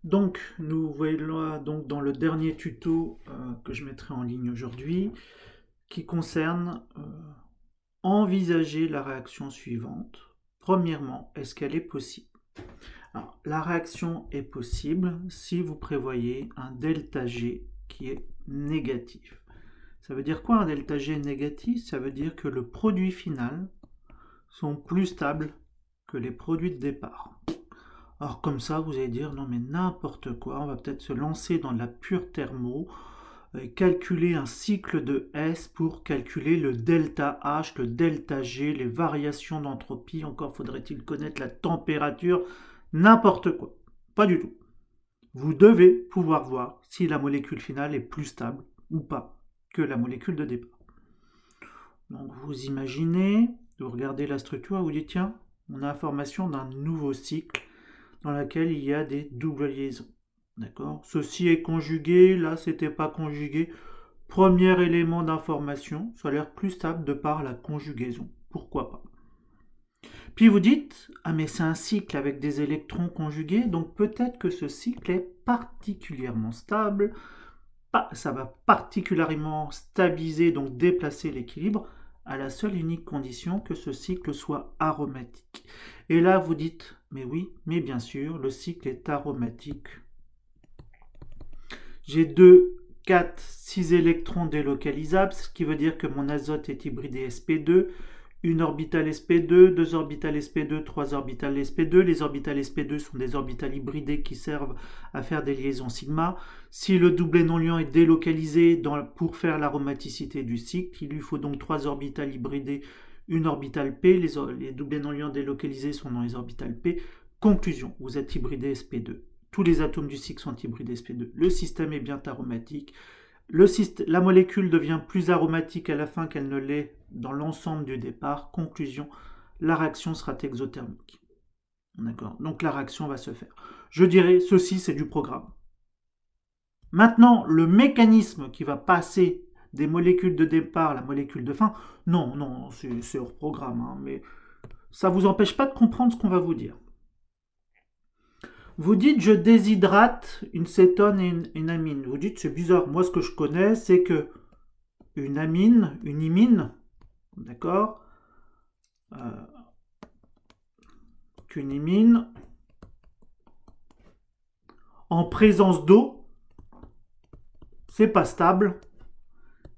Donc, nous voilà donc dans le dernier tuto que je mettrai en ligne aujourd'hui, qui concerne envisager la réaction suivante. Premièrement, est-ce qu'elle est possible? Alors, la réaction est possible si vous prévoyez un delta G qui est négatif. Ça veut dire quoi un delta G négatif? Ça veut dire que le produit final sont plus stables que les produits de départ. Alors comme ça, vous allez dire, non mais n'importe quoi, on va peut-être se lancer dans de la pure thermo, calculer un cycle de S pour calculer le delta H, le delta G, les variations d'entropie, encore faudrait-il connaître la température, n'importe quoi. Pas du tout. Vous devez pouvoir voir si la molécule finale est plus stable ou pas que la molécule de départ. Donc vous imaginez, vous regardez la structure, vous dites tiens, on a information d'un nouveau cycle dans lequel il y a des doubles liaisons. D'accord? Ceci est conjugué, là c'était pas conjugué. Premier élément d'information, ça a l'air plus stable de par la conjugaison. Pourquoi pas? Puis vous dites, ah mais c'est un cycle avec des électrons conjugués, donc peut-être que ce cycle est particulièrement stable, ça va particulièrement stabiliser, donc déplacer l'équilibre, à la seule unique condition que ce cycle soit aromatique. Et là, vous dites, mais oui, mais bien sûr, le cycle est aromatique. J'ai 2, 4, 6 électrons délocalisables, ce qui veut dire que mon azote est hybridé sp2, une orbitale sp2, deux orbitales sp2, trois orbitales sp2. Les orbitales sp2 sont des orbitales hybridées qui servent à faire des liaisons sigma. Si le doublet non-liant est délocalisé pour faire l'aromaticité du cycle, il lui faut donc trois orbitales hybridées, une orbitale p. Les doublets non-liants délocalisés sont dans les orbitales p. Conclusion, vous êtes hybridé sp2. Tous les atomes du cycle sont hybridés sp2. Le système est bien aromatique. La molécule devient plus aromatique à la fin qu'elle ne l'est dans l'ensemble du départ. Conclusion, la réaction sera exothermique. D'accord? Donc la réaction va se faire. Je dirais, ceci c'est du programme. Maintenant, le mécanisme qui va passer des molécules de départ à la molécule de fin, non, c'est hors programme, hein, mais ça ne vous empêche pas de comprendre ce qu'on va vous dire. Vous dites je déshydrate une cétone et une amine. Vous dites c'est bizarre. Moi ce que je connais c'est que une amine, une imine, d'accord, qu'une imine en présence d'eau, c'est pas stable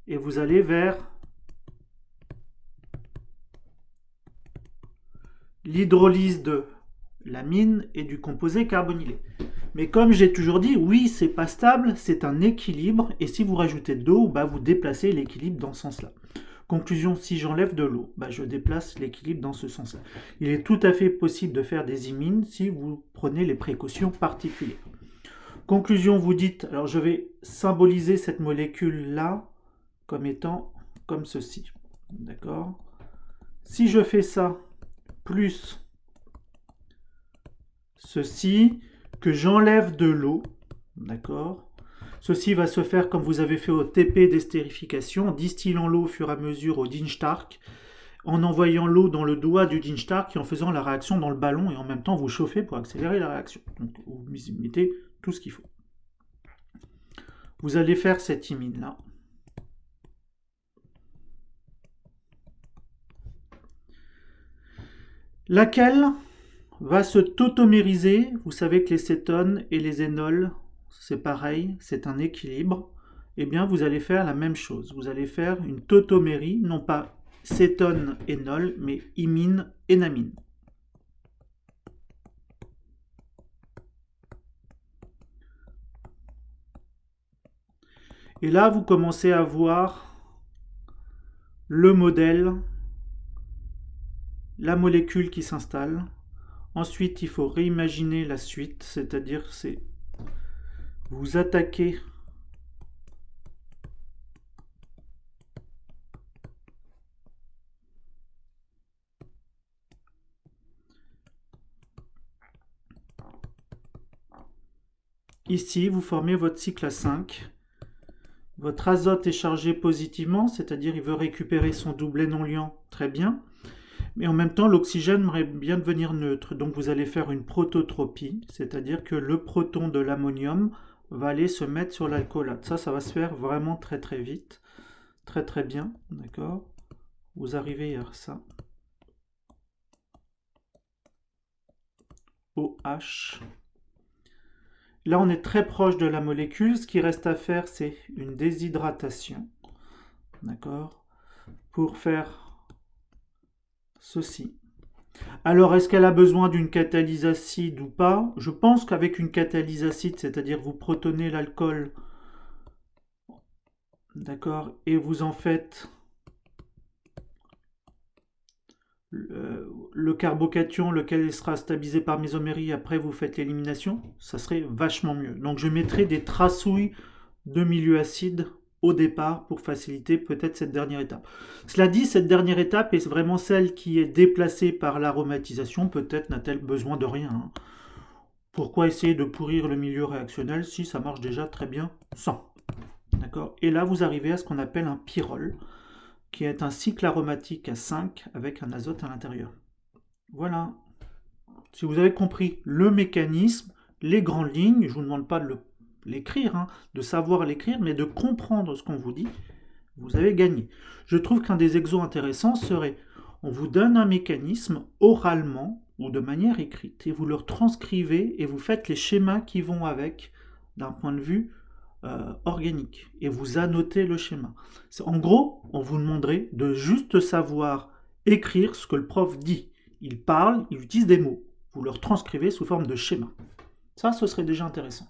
et vous allez vers l'hydrolyse de l'amine et du composé carbonylé. Mais comme j'ai toujours dit, oui, c'est pas stable, c'est un équilibre, et si vous rajoutez de l'eau, bah, vous déplacez l'équilibre dans ce sens-là. Conclusion, si j'enlève de l'eau, bah, je déplace l'équilibre dans ce sens-là. Il est tout à fait possible de faire des imines si vous prenez les précautions particulières. Conclusion, vous dites, alors je vais symboliser cette molécule-là comme étant comme ceci. D'accord? Si je fais ça, plus ceci, que j'enlève de l'eau, d'accord? Ceci va se faire comme vous avez fait au TP d'estérification, en distillant l'eau au fur et à mesure au Dinstark, en envoyant l'eau dans le doigt du Dinstark et en faisant la réaction dans le ballon, et en même temps vous chauffez pour accélérer la réaction. Donc vous mettez tout ce qu'il faut. Vous allez faire cette imine-là. Laquelle va se tautomériser. Vous savez que les cétones et les énols, c'est pareil, c'est un équilibre. Eh bien, vous allez faire la même chose. Vous allez faire une tautomérie, non pas cétone, énol, mais imine, énamine. Et là, vous commencez à voir le modèle, la molécule qui s'installe. Ensuite, il faut réimaginer la suite, c'est-à-dire c'est vous attaquez ici, vous formez votre cycle à 5. Votre azote est chargé positivement, c'est-à-dire il veut récupérer son doublet non liant, très bien. Mais en même temps, l'oxygène aimerait bien devenir neutre. Donc vous allez faire une prototropie, c'est-à-dire que le proton de l'ammonium va aller se mettre sur l'alcoolate. Ça va se faire vraiment très très vite. Très très bien, d'accord? Vous arrivez à ça. OH. Là, on est très proche de la molécule. Ce qui reste à faire, c'est une déshydratation. D'accord? Pour faire ceci. Alors, est-ce qu'elle a besoin d'une catalyse acide ou pas? Je pense qu'avec une catalyse acide, c'est-à-dire vous protonez l'alcool, d'accord, et vous en faites le carbocation, lequel sera stabilisé par mésomérie, après vous faites l'élimination, ça serait vachement mieux. Donc je mettrai des tracouilles de milieu acide au départ pour faciliter peut-être cette dernière étape. Cela dit, cette dernière étape est vraiment celle qui est déplacée par l'aromatisation. Peut-être n'a-t-elle besoin de rien, hein. Pourquoi essayer de pourrir le milieu réactionnel si ça marche déjà très bien sans? D'accord? Et là, vous arrivez à ce qu'on appelle un pyrrole, qui est un cycle aromatique à 5 avec un azote à l'intérieur. Voilà. Si vous avez compris le mécanisme, les grandes lignes, je ne vous demande pas de l'écrire, hein, de savoir l'écrire, mais de comprendre ce qu'on vous dit, vous avez gagné. Je trouve qu'un des exos intéressants serait, on vous donne un mécanisme oralement ou de manière écrite, et vous le transcrivez et vous faites les schémas qui vont avec, d'un point de vue organique, et vous annotez le schéma. En gros, on vous demanderait de juste savoir écrire ce que le prof dit. Il parle, il utilise des mots. Vous leur transcrivez sous forme de schéma. Ça, ce serait déjà intéressant.